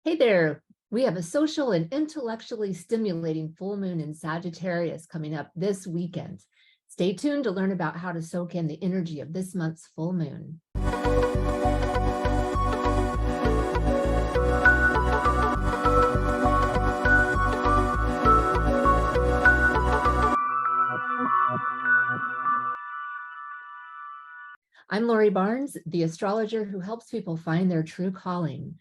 Hey there, we have a social and intellectually stimulating full moon in Sagittarius coming up this weekend. Stay tuned to learn about how to soak in the energy of this month's full moon. I'm Lori Barnes, the astrologer who helps people find their true calling.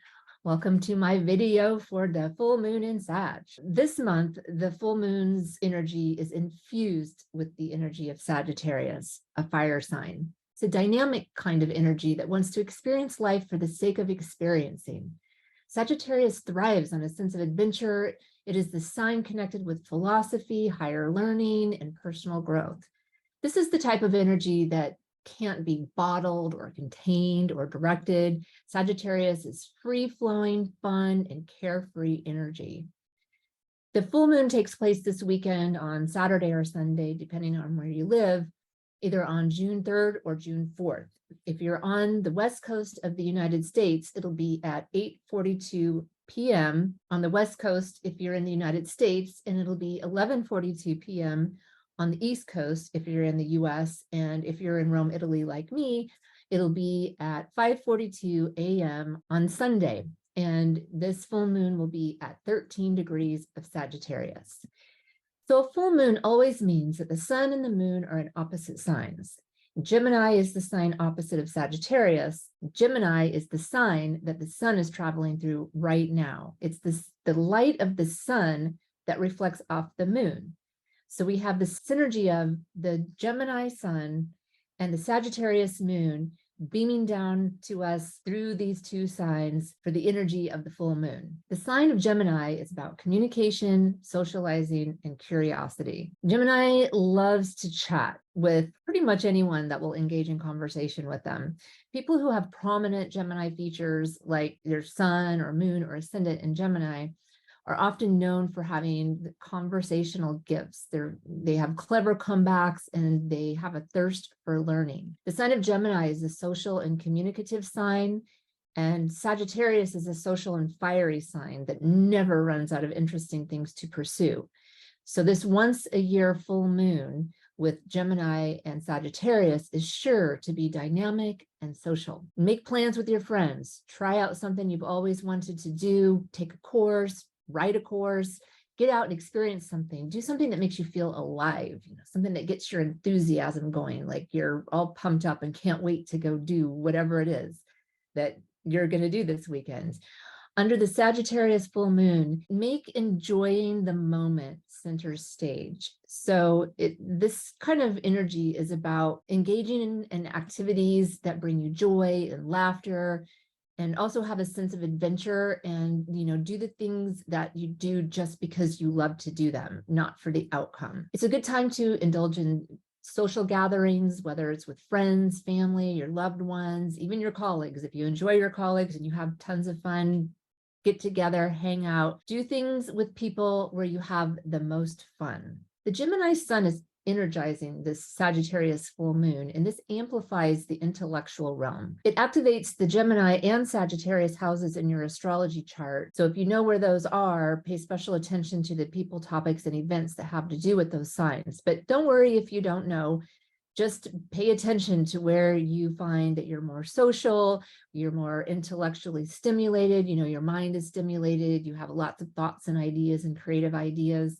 Welcome to my video for the full moon in Sag. This month, the full moon's energy is infused with the energy of Sagittarius, a fire sign. It's a dynamic kind of energy that wants to experience life for the sake of experiencing. Sagittarius thrives on a sense of adventure. It is the sign connected with philosophy, higher learning, and personal growth. This is the type of energy that can't be bottled or contained or directed. Sagittarius is free-flowing, fun, and carefree energy. The full moon takes place this weekend on Saturday or Sunday, depending on where you live, either on June 3rd or June 4th. If you're on the west coast of the United States, it'll be at 8:42 p.m. on the west coast if you're in the United States, and it'll be 11:42 p.m. on the East Coast if you're in the US, and if you're in Rome, Italy, like me, it'll be at 5:42 a.m. on Sunday. And this full moon will be at 13 degrees of Sagittarius. So a full moon always means that the sun and the moon are in opposite signs. Gemini is the sign opposite of Sagittarius. Gemini is the sign that the sun is traveling through right now. It's the light of the sun that reflects off the moon. So we have the synergy of the Gemini sun and the Sagittarius moon beaming down to us through these two signs for the energy of the full moon. The sign of Gemini is about communication, socializing, and curiosity. Gemini loves to chat with pretty much anyone that will engage in conversation with them. People who have prominent Gemini features, like their sun or moon or ascendant in Gemini, are often known for having conversational gifts. They have clever comebacks and they have a thirst for learning. The sign of Gemini is a social and communicative sign, and Sagittarius is a social and fiery sign that never runs out of interesting things to pursue. So this once a year full moon with Gemini and Sagittarius is sure to be dynamic and social. Make plans with your friends, try out something you've always wanted to do, take a course, write a course, get out and experience something, do something that makes you feel alive, something that gets your enthusiasm going, like you're all pumped up and can't wait to go do whatever it is that you're going to do this weekend. Under the Sagittarius full moon, make enjoying the moment center stage. So this kind of energy is about engaging in activities that bring you joy and laughter, and also have a sense of adventure and, do the things that you do just because you love to do them, not for the outcome. It's a good time to indulge in social gatherings, whether it's with friends, family, your loved ones, even your colleagues. If you enjoy your colleagues and you have tons of fun, get together, hang out, do things with people where you have the most fun. The Gemini sun is energizing this Sagittarius full moon, and this amplifies the intellectual realm. It activates the Gemini and Sagittarius houses in your astrology chart. So if you know where those are, pay special attention to the people, topics, and events that have to do with those signs. But don't worry if you don't know. Just pay attention to where you find that you're more social, you're more intellectually stimulated, your mind is stimulated, you have lots of thoughts and ideas and creative ideas.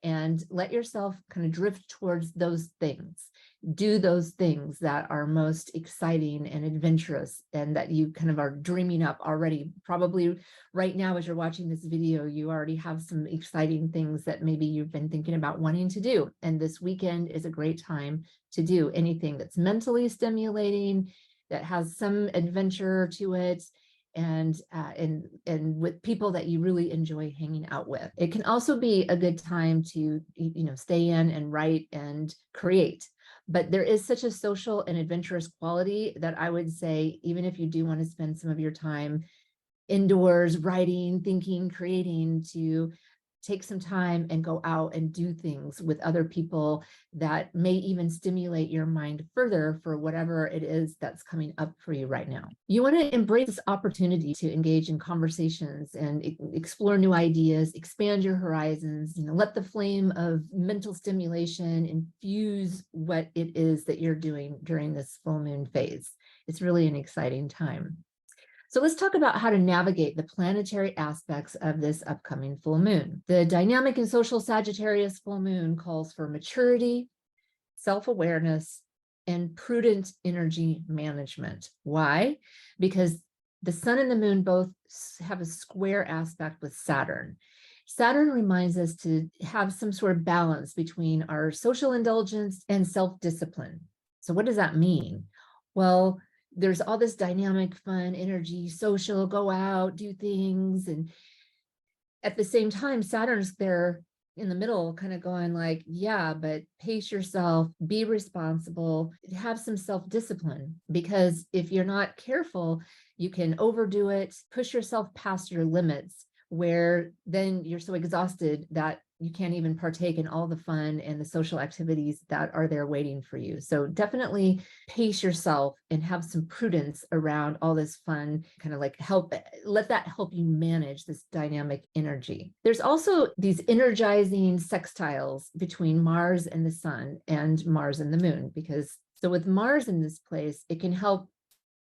And let yourself kind of drift towards those things. Do those things that are most exciting and adventurous and that you kind of are dreaming up already. Probably right now, as you're watching this video, you already have some exciting things that maybe you've been thinking about wanting to do. And this weekend is a great time to do anything that's mentally stimulating, that has some adventure to it, and with people that you really enjoy hanging out with. It can also be a good time to stay in and write and create. But there is such a social and adventurous quality that I would say, even if you do want to spend some of your time indoors writing, thinking, creating, to take some time and go out and do things with other people that may even stimulate your mind further for whatever it is that's coming up for you right now. You want to embrace this opportunity to engage in conversations and explore new ideas, expand your horizons, let the flame of mental stimulation infuse what it is that you're doing during this full moon phase. It's really an exciting time. So let's talk about how to navigate the planetary aspects of this upcoming full moon. The dynamic and social Sagittarius full moon calls for maturity, self-awareness, and prudent energy management. Why? Because the sun and the moon both have a square aspect with Saturn. Saturn reminds us to have some sort of balance between our social indulgence and self-discipline. So what does that mean? Well, there's all this dynamic, fun, energy, social, go out, do things. And at the same time, Saturn's there in the middle, kind of going like, yeah, but pace yourself, be responsible, have some self-discipline, because if you're not careful, you can overdo it, push yourself past your limits, where then you're so exhausted that you can't even partake in all the fun and the social activities that are there waiting for you. So definitely pace yourself and have some prudence around all this fun, kind of like let that help you manage this dynamic energy. There's also these energizing sextiles between Mars and the sun and Mars and the moon, because so with Mars in this place, it can help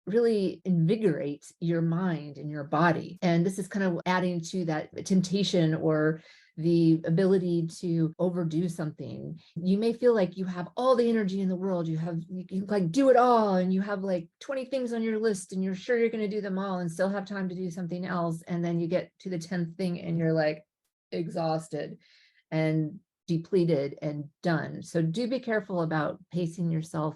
really invigorate your mind and your body. And this is kind of adding to that temptation or the ability to overdo something. You may feel like you have all the energy in the world. You can like do it all, and you have like 20 things on your list, and you're sure you're going to do them all and still have time to do something else. And then you get to the 10th thing and you're like exhausted and depleted and done. So do be careful about pacing yourself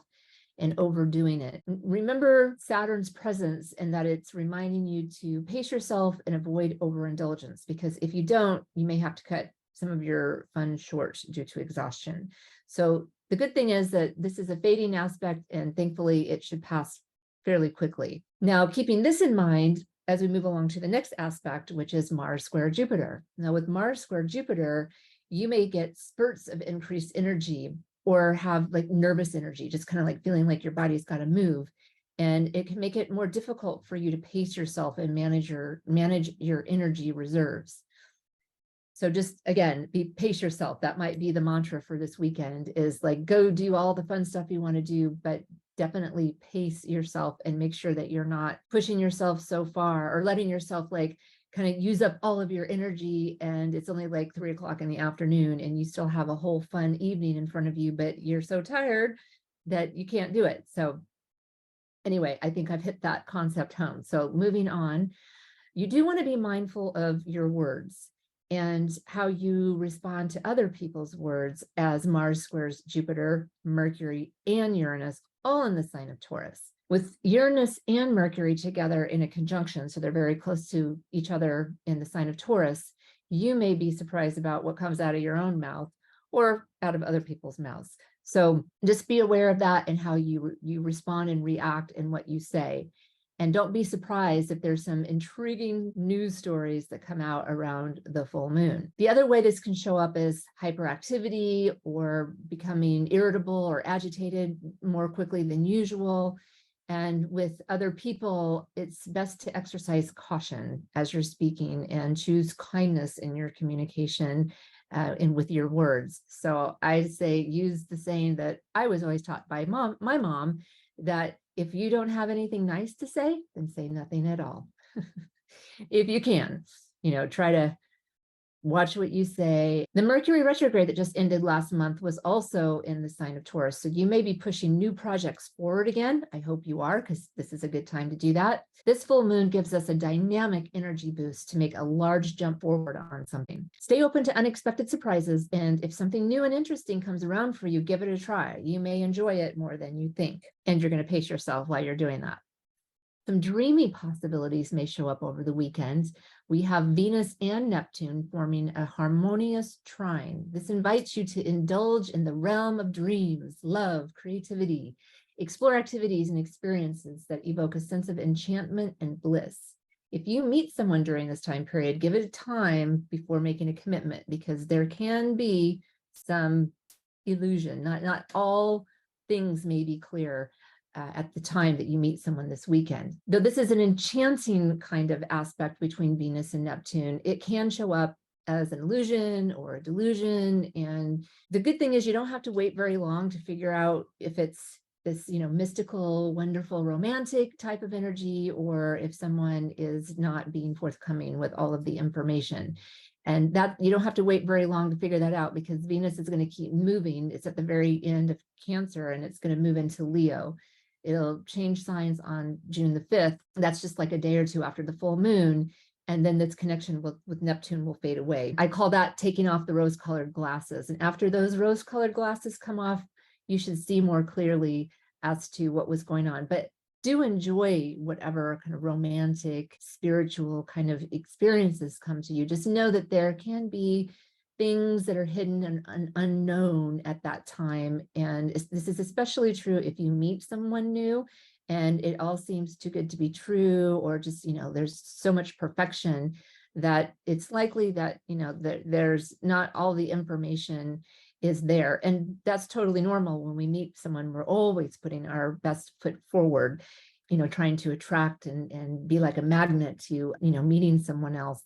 and overdoing it. Remember Saturn's presence and that it's reminding you to pace yourself and avoid overindulgence, because if you don't, you may have to cut some of your fun short due to exhaustion. So the good thing is that this is a fading aspect, and thankfully it should pass fairly quickly. Now, keeping this in mind, as we move along to the next aspect, which is Mars square Jupiter. Now with Mars square Jupiter, you may get spurts of increased energy or have like nervous energy, just kind of like feeling like your body's got to move. And it can make it more difficult for you to pace yourself and manage your energy reserves. So just again, pace yourself. That might be the mantra for this weekend, is like, go do all the fun stuff you want to do, but definitely pace yourself and make sure that you're not pushing yourself so far or letting yourself like kind of use up all of your energy, and it's only like 3 o'clock in the afternoon and you still have a whole fun evening in front of you, but you're so tired that you can't do it. So anyway, I think I've hit that concept home. So moving on, you do want to be mindful of your words and how you respond to other people's words, as Mars squares Jupiter, Mercury, and Uranus, all in the sign of Taurus. With Uranus and Mercury together in a conjunction, so they're very close to each other in the sign of Taurus, you may be surprised about what comes out of your own mouth or out of other people's mouths. So just be aware of that and how you respond and react and what you say. And don't be surprised if there's some intriguing news stories that come out around the full moon. The other way this can show up is hyperactivity or becoming irritable or agitated more quickly than usual. And with other people, it's best to exercise caution as you're speaking and choose kindness in your communication and with your words. So I say, use the saying that I was always taught by my mom, that if you don't have anything nice to say, then say nothing at all. If you can, try to watch what you say. The Mercury retrograde that just ended last month was also in the sign of Taurus. So you may be pushing new projects forward again. I hope you are, because this is a good time to do that. This full moon gives us a dynamic energy boost to make a large jump forward on something. Stay open to unexpected surprises. And if something new and interesting comes around for you, give it a try. You may enjoy it more than you think. And you're going to pace yourself while you're doing that. Some dreamy possibilities may show up over the weekend. We have Venus and Neptune forming a harmonious trine. This invites you to indulge in the realm of dreams, love, creativity, explore activities and experiences that evoke a sense of enchantment and bliss. If you meet someone during this time period, give it time before making a commitment, because there can be some illusion. Not all things may be clear at the time that you meet someone this weekend. Though this is an enchanting kind of aspect between Venus and Neptune, it can show up as an illusion or a delusion. And the good thing is you don't have to wait very long to figure out if it's this, mystical, wonderful, romantic type of energy, or if someone is not being forthcoming with all of the information. And that you don't have to wait very long to figure that out, because Venus is going to keep moving. It's at the very end of Cancer, and it's going to move into Leo. It'll change signs on June the 5th. That's just like a day or two after the full moon. And then this connection with Neptune will fade away. I call that taking off the rose-colored glasses. And after those rose-colored glasses come off, you should see more clearly as to what was going on. But do enjoy whatever kind of romantic, spiritual kind of experiences come to you. Just know that there can be things that are hidden and unknown at that time. And this is especially true if you meet someone new and it all seems too good to be true, or just, there's so much perfection that it's likely that, there's not all the information is there. And that's totally normal. When we meet someone, we're always putting our best foot forward, trying to attract and be like a magnet to, meeting someone else.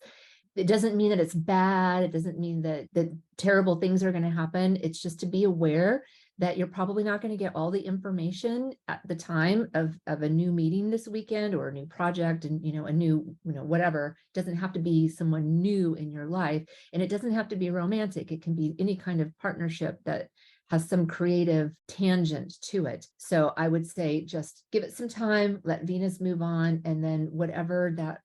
It doesn't mean that it's bad. It doesn't mean that terrible things are going to happen. It's just to be aware that you're probably not going to get all the information at the time of a new meeting this weekend, or a new project, and a new, whatever. It doesn't have to be someone new in your life, and it doesn't have to be romantic. It can be any kind of partnership that has some creative tangent to it. So I would say just give it some time, let Venus move on, and then whatever that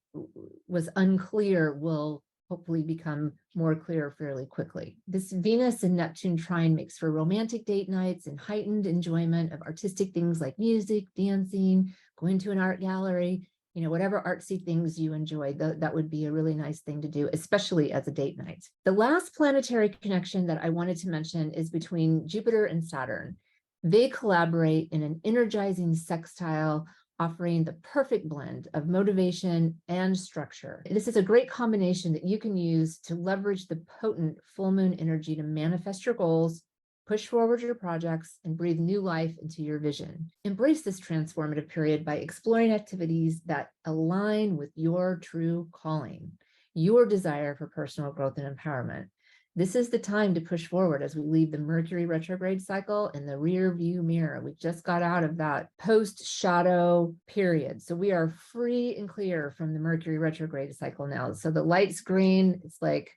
was unclear will hopefully become more clear fairly quickly. This Venus and Neptune trine makes for romantic date nights and heightened enjoyment of artistic things like music, dancing, going to an art gallery, whatever artsy things you enjoy. That would be a really nice thing to do, especially as a date night. The last planetary connection that I wanted to mention is between Jupiter and Saturn. They collaborate in an energizing sextile, offering the perfect blend of motivation and structure. This is a great combination that you can use to leverage the potent full moon energy to manifest your goals, push forward your projects, and breathe new life into your vision. Embrace this transformative period by exploring activities that align with your true calling, your desire for personal growth and empowerment. This is the time to push forward as we leave the Mercury retrograde cycle in the rear view mirror. We just got out of that post-shadow period. So we are free and clear from the Mercury retrograde cycle now. So the light's green, it's like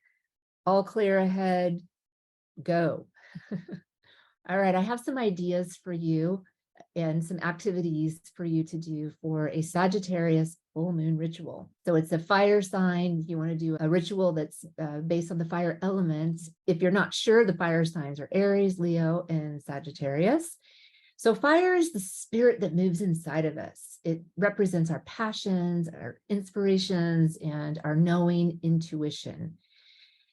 all clear ahead, go. All right, I have some ideas for you and some activities for you to do for a Sagittarius full moon ritual. So it's a fire sign. You want to do a ritual that's based on the fire element. If you're not sure, the fire signs are Aries, Leo, and Sagittarius. So fire is the spirit that moves inside of us. It represents our passions, our inspirations, and our knowing intuition.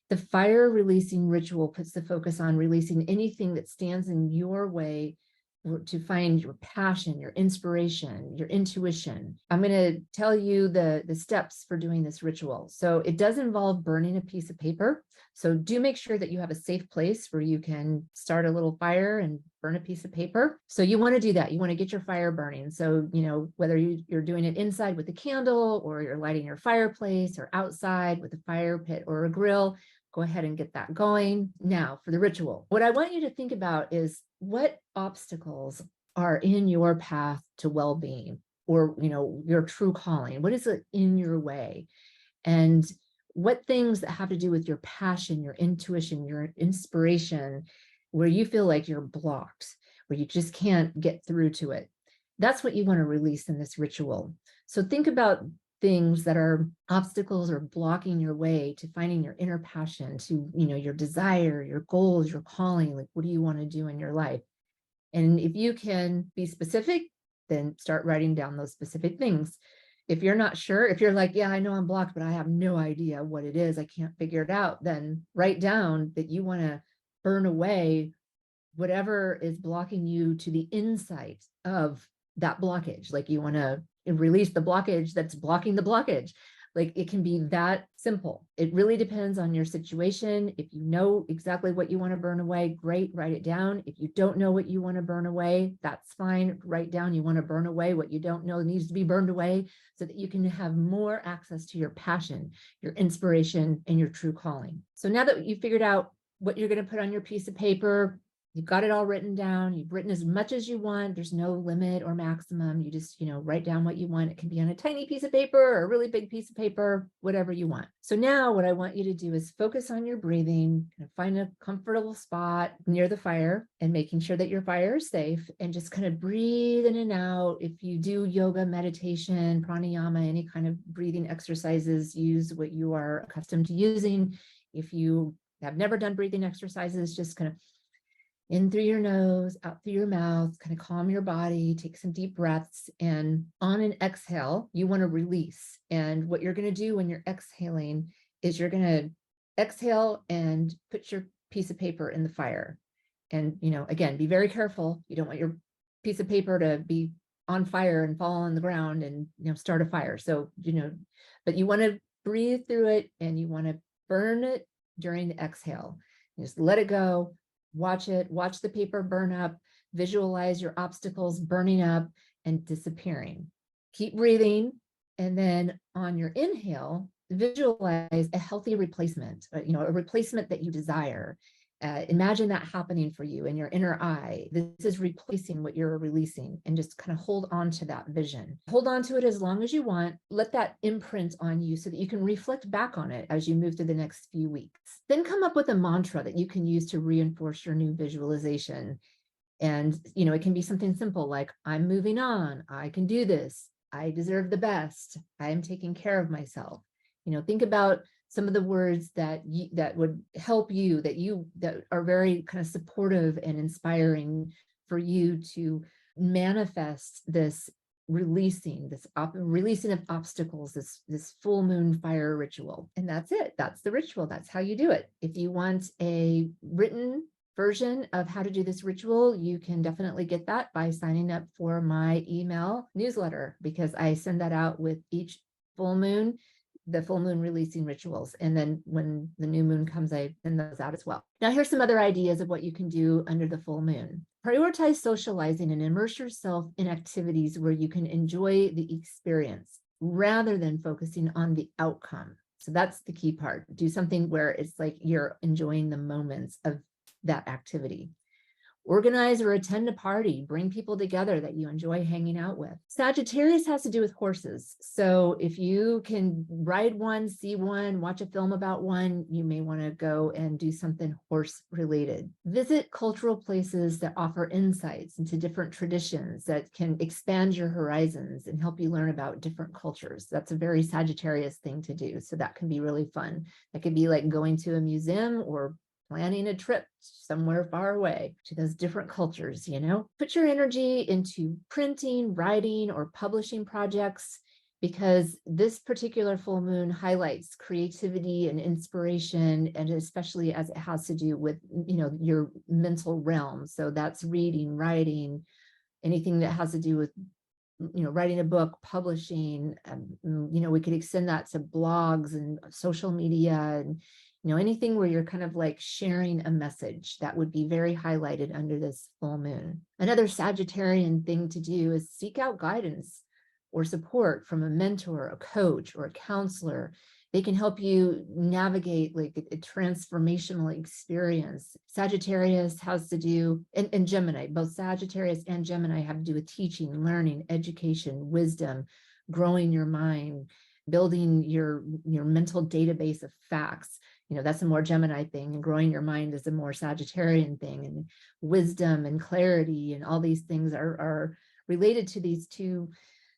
The fire releasing ritual puts the focus on releasing anything that stands in your way to find your passion, your inspiration, your intuition. I'm going to tell you the steps for doing this ritual. So it does involve burning a piece of paper. So do make sure that you have a safe place where you can start a little fire and burn a piece of paper. So you want to do that. You want to get your fire burning. So, whether you're doing it inside with a candle, or you're lighting your fireplace, or outside with a fire pit or a grill, go ahead and get that going. Now for the ritual, what I want you to think about is what obstacles are in your path to well-being, or, your true calling. What is it in your way? And what things that have to do with your passion, your intuition, your inspiration, where you feel like you're blocked, where you just can't get through to it. That's what you want to release in this ritual. So think about things that are obstacles or blocking your way to finding your inner passion, to, your desire, your goals, your calling. Like, what do you want to do in your life? And if you can be specific, then start writing down those specific things. If you're not sure, if you're like, yeah, I know I'm blocked, but I have no idea what it is, I can't figure it out, then write down that you want to burn away whatever is blocking you to the insight of that blockage. Like, you want to release the blockage that's blocking the blockage. Like it can be that simple. It really depends on your situation. If you know exactly what you want to burn away, great, write it down. If you don't know what you want to burn away, that's fine. Write down you want to burn away what you don't know needs to be burned away so that you can have more access to your passion, your inspiration, and your true calling. So now that you've figured out what you're going to put on your piece of paper, you've got it all written down. You've written as much as you want. There's no limit or maximum. You just, write down what you want. It can be on a tiny piece of paper or a really big piece of paper, whatever you want. So now what I want you to do is focus on your breathing, find a comfortable spot near the fire and making sure that your fire is safe, and just kind of breathe in and out. If you do yoga, meditation, pranayama, any kind of breathing exercises, use what you are accustomed to using. If you have never done breathing exercises, just kind of in through your nose, out through your mouth, kind of calm your body, take some deep breaths, and on an exhale, you want to release. And what you're going to do when you're exhaling is you're going to exhale and put your piece of paper in the fire. And, again, be very careful. You don't want your piece of paper to be on fire and fall on the ground and, start a fire. So, but you want to breathe through it and you want to burn it during the exhale. Just let it go. Watch it, watch the paper burn up, visualize your obstacles burning up and disappearing. Keep breathing. And then on your inhale, visualize a healthy replacement, a replacement that you desire. Imagine that happening for you in your inner eye. This is replacing what you're releasing, and just kind of hold on to that vision. Hold on to it as long as you want. Let that imprint on you so that you can reflect back on it as you move through the next few weeks. Then come up with a mantra that you can use to reinforce your new visualization. And, it can be something simple like, I'm moving on. I can do this. I deserve the best. I am taking care of myself. Think about some of the words that would help you, that are very kind of supportive and inspiring for you to manifest this releasing of obstacles, this full moon fire ritual. And that's it. That's the ritual. That's how you do it. If you want a written version of how to do this ritual, you can definitely get that by signing up for my email newsletter, because I send that out with each full moon, the full moon releasing rituals. And then when the new moon comes, I send those out as well. Now, here's some other ideas of what you can do under the full moon. Prioritize socializing and immerse yourself in activities where you can enjoy the experience rather than focusing on the outcome. So that's the key part. Do something where it's like you're enjoying the moments of that activity. Organize or attend a party, bring people together that you enjoy hanging out with. Sagittarius has to do with horses. So if you can ride one, see one, watch a film about one, you may want to go and do something horse related. Visit cultural places that offer insights into different traditions that can expand your horizons and help you learn about different cultures. That's a very Sagittarius thing to do. So that can be really fun. That could be like going to a museum or planning a trip somewhere far away to those different cultures. Put your energy into printing, writing, or publishing projects, because this particular full moon highlights creativity and inspiration, and especially as it has to do with, your mental realm. So that's reading, writing, anything that has to do with, writing a book, publishing. We could extend that to blogs and social media and anything where you're kind of like sharing a message. That would be very highlighted under this full moon. Another Sagittarian thing to do is seek out guidance or support from a mentor, a coach, or a counselor. They can help you navigate like a transformational experience. Sagittarius has to do, and Gemini, both Sagittarius and Gemini have to do with teaching, learning, education, wisdom, growing your mind, building your mental database of facts. That's a more Gemini thing, and growing your mind is a more Sagittarian thing, and wisdom and clarity and all these things are related to these two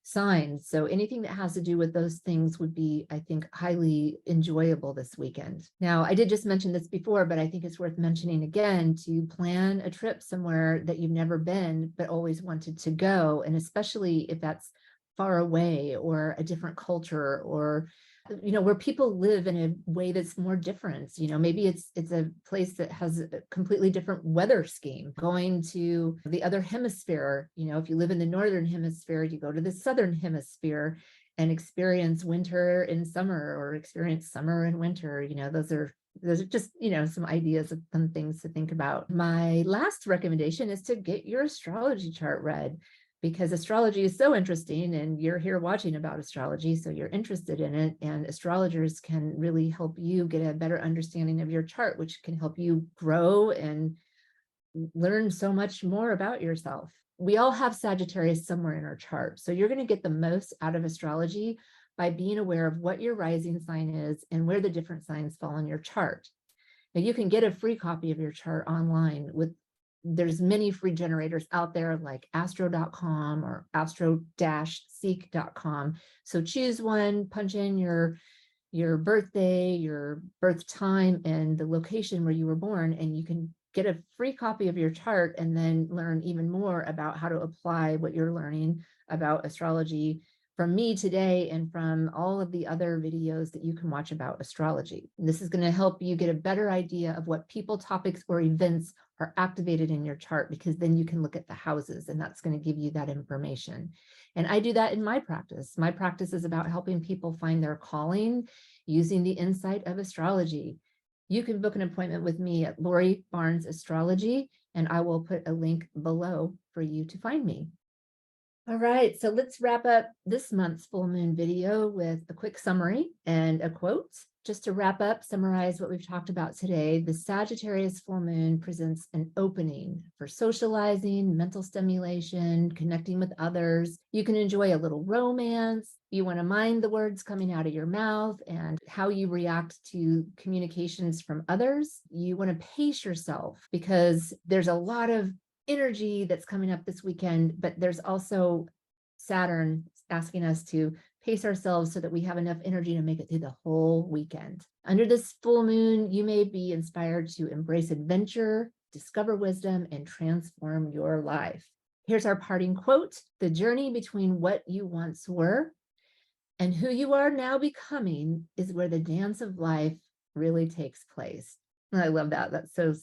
signs. So anything that has to do with those things would be, I think, highly enjoyable this weekend. Now, I did just mention this before, but I think it's worth mentioning again to plan a trip somewhere that you've never been, but always wanted to go. And especially if that's far away or a different culture, or where people live in a way that's more different. Maybe it's a place that has a completely different weather scheme. Going to the other hemisphere, if you live in the northern hemisphere, you go to the southern hemisphere, and experience winter in summer, or experience summer in winter. Those are just, some ideas of some things to think about. My last recommendation is to get your astrology chart read, because astrology is so interesting, and you're here watching about astrology, so you're interested in it, and astrologers can really help you get a better understanding of your chart, which can help you grow and learn so much more about yourself. We all have Sagittarius somewhere in our chart, so you're going to get the most out of astrology by being aware of what your rising sign is and where the different signs fall in your chart. Now, you can get a free copy of your chart online. There's many free generators out there, like astro.com or astro-seek.com. So choose one, punch in your birthday, your birth time, and the location where you were born, and you can get a free copy of your chart and then learn even more about how to apply what you're learning about astrology from me today and from all of the other videos that you can watch about astrology. This is going to help you get a better idea of what people, topics, or events are activated in your chart, because then you can look at the houses, and that's going to give you that information. And I do that in my practice. My practice is about helping people find their calling using the insight of astrology. You can book an appointment with me at Lori Barnes Astrology, and I will put a link below for you to find me. All right, so let's wrap up this month's full moon video with a quick summary and a quote. Just to wrap up, summarize what we've talked about today, the Sagittarius full moon presents an opening for socializing, mental stimulation, connecting with others. You can enjoy a little romance. You want to mind the words coming out of your mouth and how you react to communications from others. You want to pace yourself, because there's a lot of energy that's coming up this weekend, but there's also Saturn asking us to pace ourselves so that we have enough energy to make it through the whole weekend. Under this full moon, you may be inspired to embrace adventure, discover wisdom, and transform your life. Here's our parting quote: "The journey between what you once were and who you are now becoming is where the dance of life really takes place." I love that. That's so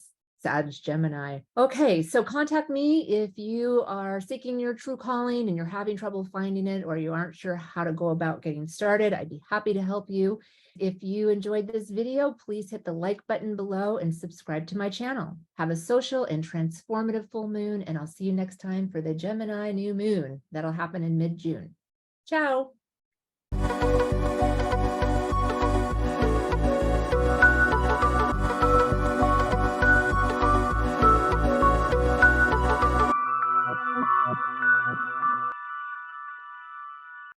Sag Gemini. Okay, so contact me if you are seeking your true calling and you're having trouble finding it, or you aren't sure how to go about getting started. I'd be happy to help you. If you enjoyed this video, please hit the like button below and subscribe to my channel. Have a social and transformative full moon, and I'll see you next time for the Gemini new moon. That'll happen in mid-June. Ciao.